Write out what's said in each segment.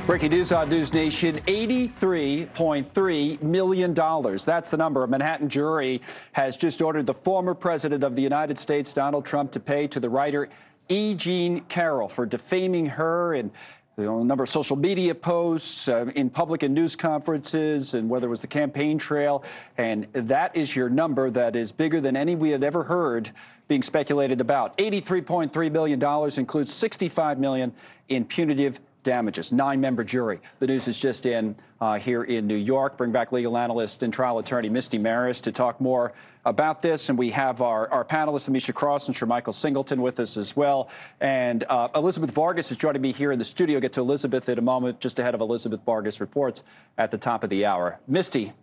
Breaking news on News Nation, $83.3 million. That's the number. A Manhattan jury has just ordered the former president of the United States, Donald Trump, to pay to the writer E. Jean Carroll for defaming her and a number of social media posts in public and news conferences, and whether it was the campaign trail. And that is your number. That is bigger than any we had ever heard being speculated about. $83.3 million includes $65 million in punitive damages. 9-member jury. The news is just in here in New York. Bring back legal analyst and trial attorney Misty Maris to talk more about this. And we have our panelists, Amisha Cross and Michael Singleton, with us as well. And Elizabeth Vargas is joining me here in the studio. Get to Elizabeth in a moment, just ahead of Elizabeth Vargas reports at the top of the hour. Misty,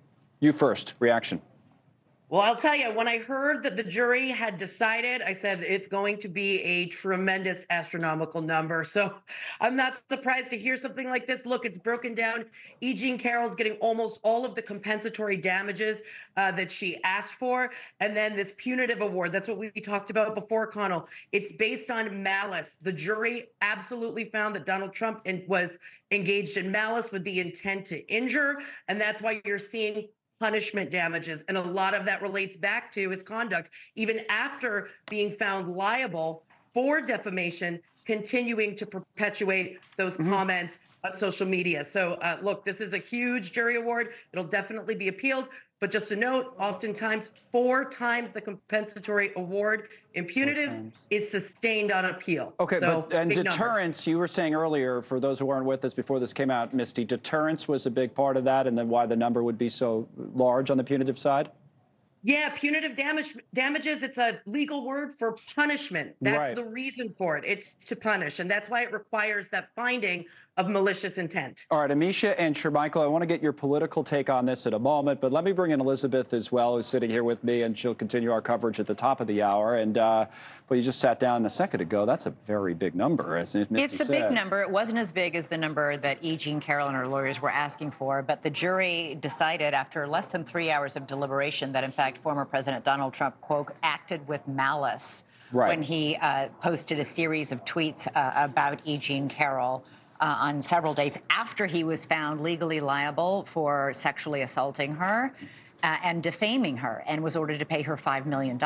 you first. Reaction. Well, I'll tell you, when I heard that the jury had decided, I said it's going to be a tremendous astronomical number. So I'm not surprised to hear something like this. Look, it's broken down. E. Jean Carroll's getting almost all of the compensatory damages that she asked for. And then this punitive award, that's what we talked about before, Connell. It's based on malice. The jury absolutely found that Donald Trump was engaged in malice with the intent to injure. And that's why you're seeing punishment damages. And a lot of that relates back to his conduct, even after being found liable for defamation, continuing to perpetuate those comments on social media. So look, this is a huge jury award. It'll definitely be appealed. But just a note, oftentimes 4 times the compensatory award in punitives is sustained on appeal. Okay, so, and deterrence, you were saying earlier, for those who weren't with us before this came out, Misty, deterrence was a big part of that, and then why the number would be so large on the punitive side? Yeah, punitive damages, it's a legal word for punishment. That's Right. the reason for it. It's to punish. And that's why it requires that finding of malicious intent. All right, Amisha and Michael, I want to get your political take on this in a moment, but let me bring in Elizabeth as well, who's sitting here with me, and she'll continue our coverage at the top of the hour. And well, you just sat down a second ago. That's a very big number, as Misty It's a said. big number. It wasn't as big as the number that E. Jean Carroll and her lawyers were asking for, but the jury decided after less than 3 hours of deliberation that, in fact, former President Donald Trump, quote, acted with malice when he posted a series of tweets about E. Jean Carroll on several days after he was found legally liable for sexually assaulting her and defaming her, and was ordered to pay her $5 million.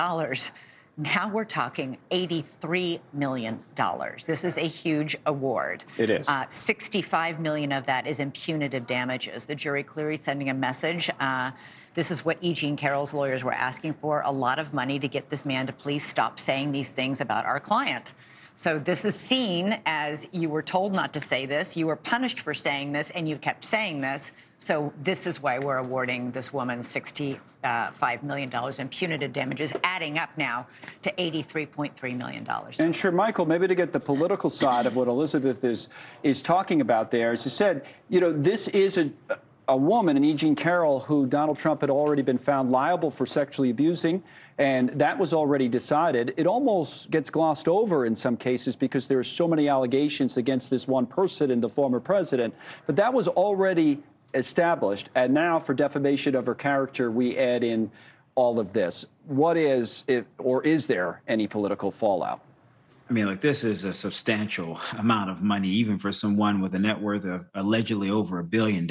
Now we're talking $83 million. This is a huge award. It is. $65 million of that is in punitive damages. The jury clearly sending a message. This is what E. Jean Carroll's lawyers were asking for, a lot of money to get this man to please stop saying these things about our client. So this is seen as, you were told not to say this, you were punished for saying this, and you kept saying this. So this is why we're awarding this woman $65 million in punitive damages, adding up now to $83.3 million. And Michael, maybe to get the political side of what Elizabeth is talking about there, as you said, you know, this is a woman, E. Jean Carroll, who Donald Trump had already been found liable for sexually abusing, and that was already decided. It almost gets glossed over in some cases because there are so many allegations against this one person and the former president, but that was already established. And now for defamation of her character, we add in all of this. What is it, or is there any political fallout? I mean, look, this is a substantial amount of money, even for someone with a net worth of allegedly over $1 billion.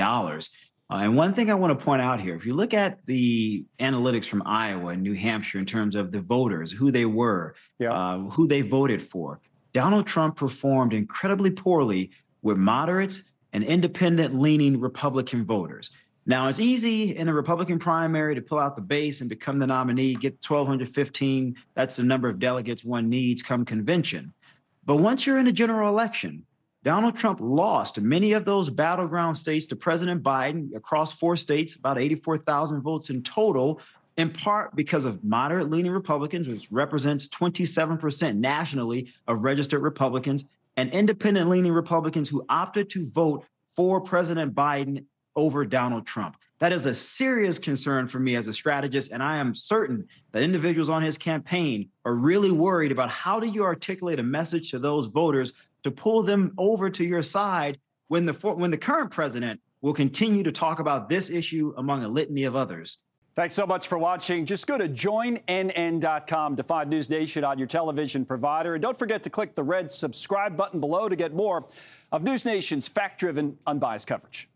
And one thing I want to point out here, if you look at the analytics from Iowa and New Hampshire in terms of the voters, who they were, who they voted for, Donald Trump performed incredibly poorly with moderates and independent-leaning Republican voters. Now, it's easy in a Republican primary to pull out the base and become the nominee, get 1,215. That's the number of delegates one needs come convention. But once you're in a general election, Donald Trump lost many of those battleground states to President Biden across 4 states, about 84,000 votes in total, in part because of moderate-leaning Republicans, which represents 27% nationally of registered Republicans, and independent-leaning Republicans who opted to vote for President Biden over Donald Trump. That is a serious concern for me as a strategist, and I am certain that individuals on his campaign are really worried about how do you articulate a message to those voters to pull them over to your side when the current president will continue to talk about this issue among a litany of others. Thanks so much for watching. Just go to joinnn.com to find News Nation on your television provider. And don't forget to click the red subscribe button below to get more of News Nation's fact-driven, unbiased coverage.